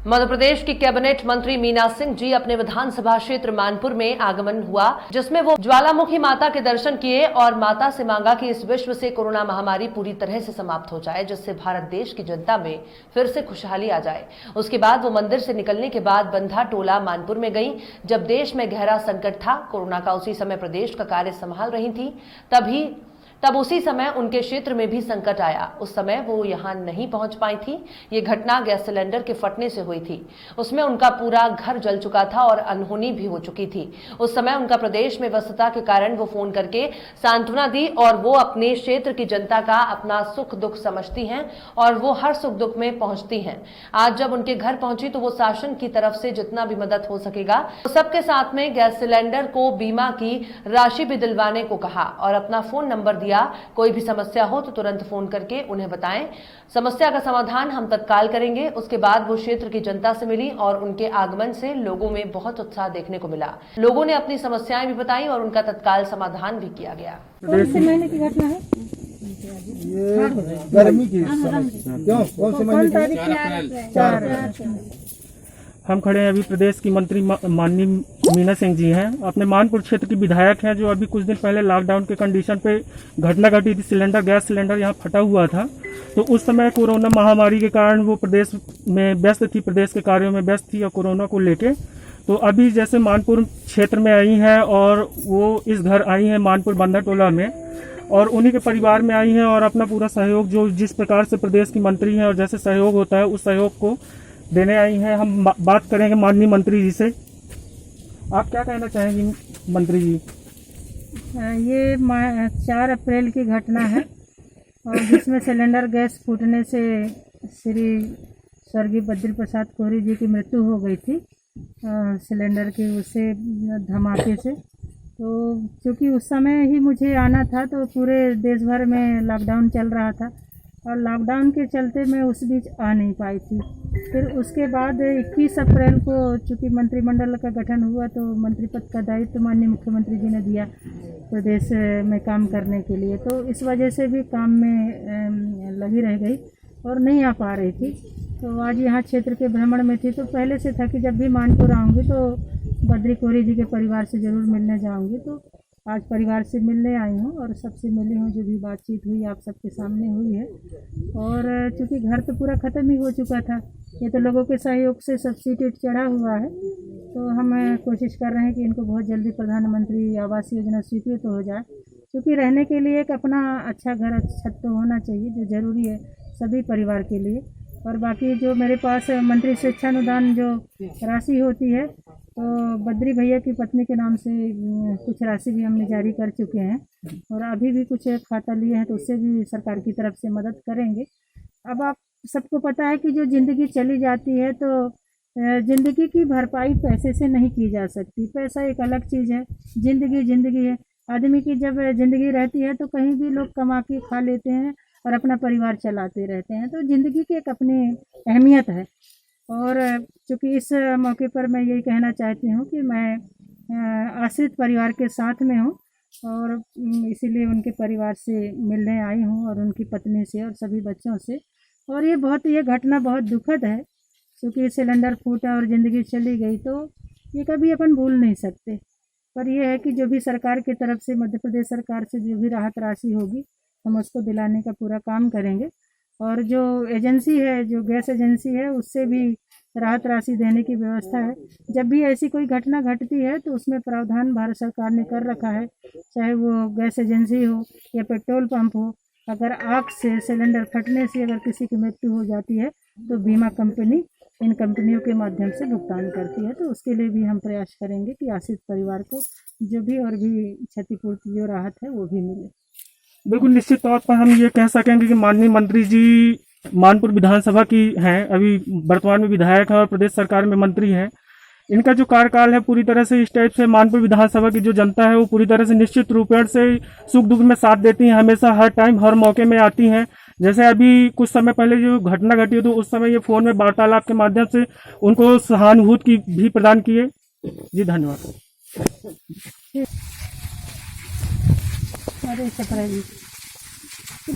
मध्य प्रदेश की कैबिनेट मंत्री मीना सिंह जी अपने विधानसभा क्षेत्र मानपुर में आगमन हुआ, जिसमें वो ज्वालामुखी माता के दर्शन किए और माता से मांगा कि इस विश्व से कोरोना महामारी पूरी तरह से समाप्त हो जाए, जिससे भारत देश की जनता में फिर से खुशहाली आ जाए। उसके बाद वो मंदिर से निकलने के बाद बंधा टोला मानपुर में गई। जब देश में गहरा संकट था, कोरोना का, उसी समय प्रदेश का कार्य संभाल रही थी, तब उसी समय उनके क्षेत्र में भी संकट आया। उस समय वो यहां नहीं पहुंच पाई थी। ये घटना गैस सिलेंडर के फटने से हुई थी। उसमें उनका पूरा घर जल चुका था और अनहोनी भी हो चुकी थी। उस समय उनका प्रदेश में व्यस्तता के कारण वो फोन करके सांत्वना दी और वो अपने क्षेत्र की जनता का अपना सुख दुख समझती हैं और वो हर सुख दुख में पहुंचती हैं। आज जब उनके घर पहुंची तो वो शासन की तरफ से जितना भी मदद हो सकेगा तो सबके साथ में गैस सिलेंडर को बीमा की राशि भी दिलवाने को कहा और अपना फोन नंबर दिया। कोई भी समस्या हो तो तुरंत फोन करके उन्हें बताएं, समस्या का समाधान हम तत्काल करेंगे। उसके बाद वो क्षेत्र की जनता से मिली और उनके आगमन से लोगों में बहुत उत्साह देखने को मिला। लोगों ने अपनी समस्याएं भी बताई और उनका तत्काल समाधान भी किया गया। कौन से महीने की घटना है? ये गर्मी की क्यों? कौन से महीने की? 4 हम खड़े हैं, अभी प्रदेश की मंत्री माननीय मीना सिंह जी हैं, अपने मानपुर क्षेत्र की विधायक हैं, जो अभी कुछ दिन पहले लॉकडाउन के कंडीशन पे घटना घटी थी। गैस सिलेंडर यहाँ फटा हुआ था, तो उस समय कोरोना महामारी के कारण वो प्रदेश में व्यस्त थी, प्रदेश के कार्यों में व्यस्त थी और कोरोना को लेके तो अभी जैसे मानपुर क्षेत्र में आई हैं और वो इस घर आई हैं मानपुर बंधा टोला में और उन्हीं के परिवार में आई हैं और अपना पूरा सहयोग जो जिस प्रकार से प्रदेश की मंत्री हैं और जैसे सहयोग होता है उस सहयोग को देने आई हैं। हम बात करेंगे माननीय मंत्री जी से। आप क्या कहना चाहेंगी मंत्री जी? ये 4 अप्रैल की घटना है और जिसमें सिलेंडर गैस फूटने से श्री स्वर्गीय बद्री प्रसाद कोहरी जी की मृत्यु हो गई थी सिलेंडर के उससे धमाके से। तो क्योंकि उस समय ही मुझे आना था तो पूरे देश भर में लॉकडाउन चल रहा था और लॉकडाउन के चलते मैं उस बीच आ नहीं पाई थी। फिर उसके बाद 21 अप्रैल को चूँकि मंत्रिमंडल का गठन हुआ तो मंत्री पद का दायित्व माननीय मुख्यमंत्री जी ने दिया प्रदेश में काम करने के लिए, तो इस वजह से भी काम में लगी रह गई और नहीं आ पा रही थी। तो आज यहाँ क्षेत्र के भ्रमण में थी तो पहले से था कि जब भी मानपुर आऊँगी तो बद्री कोहरी जी के परिवार से ज़रूर मिलने जाऊँगी। तो आज परिवार से मिलने आई हूँ और सबसे मिली हूँ, जो भी बातचीत हुई आप सबके सामने हुई है। और चूँकि घर तो पूरा ख़त्म ही हो चुका था, ये तो लोगों के सहयोग से सब्सिट्यूट चढ़ा हुआ है, तो हम कोशिश कर रहे हैं कि इनको बहुत जल्दी प्रधानमंत्री आवास योजना स्वीकृत हो जाए, क्योंकि रहने के लिए एक अपना अच्छा घर छत तो होना चाहिए, जो ज़रूरी है सभी परिवार के लिए। और बाकी जो मेरे पास मंत्री स्वेच्छानुदान जो राशि होती है तो बद्री भैया की पत्नी के नाम से कुछ राशि भी हमने जारी कर चुके हैं और अभी भी कुछ खाता लिए हैं तो उससे भी सरकार की तरफ से मदद करेंगे। अब आप सबको पता है कि जो ज़िंदगी चली जाती है तो ज़िंदगी की भरपाई पैसे से नहीं की जा सकती। पैसा एक अलग चीज़ है, ज़िंदगी है। आदमी की जब ज़िंदगी रहती है तो कहीं भी लोग कमा के खा लेते हैं और अपना परिवार चलाते रहते हैं, तो ज़िंदगी की एक अपनी अहमियत है। और चूँकि इस मौके पर मैं यही कहना चाहती हूँ कि मैं आश्रित परिवार के साथ में हूँ और इसीलिए उनके परिवार से मिलने आई हूँ और उनकी पत्नी से और सभी बच्चों से। और ये घटना बहुत दुखद है, क्योंकि सिलेंडर फूटा और ज़िंदगी चली गई तो ये कभी अपन भूल नहीं सकते। पर यह है कि जो भी सरकार की तरफ से, मध्य प्रदेश सरकार से जो भी राहत राशि होगी हम उसको दिलाने का पूरा काम करेंगे। और जो एजेंसी है, जो गैस एजेंसी है, उससे भी राहत राशि देने की व्यवस्था है। जब भी ऐसी कोई घटना घटती है तो उसमें प्रावधान भारत सरकार ने कर रखा है, चाहे वो गैस एजेंसी हो या पेट्रोल पंप हो। अगर आग से, सिलेंडर फटने से अगर किसी की मृत्यु हो जाती है तो बीमा कंपनी इन कंपनियों के माध्यम से भुगतान करती है। तो उसके लिए भी हम प्रयास करेंगे कि आश्रित परिवार को जो भी और भी क्षतिपूर्ति जो राहत है वो भी मिले। बिल्कुल, निश्चित तौर पर हम ये कह सकेंगे कि माननीय मंत्री जी मानपुर विधानसभा की हैं, अभी वर्तमान में विधायक हैं और प्रदेश सरकार में मंत्री हैं। इनका जो कार्यकाल है पूरी तरह से इस टाइप से मानपुर विधानसभा की जो जनता है वो पूरी तरह से निश्चित रूपेण से सुख दुख में साथ देती हैं, हमेशा हर टाइम हर मौके में आती हैं। जैसे अभी कुछ समय पहले जो घटना घटी तो उस समय ये फोन में वार्तालाप के माध्यम से उनको सहानुभूति भी प्रदान किए। जी धन्यवाद। अरे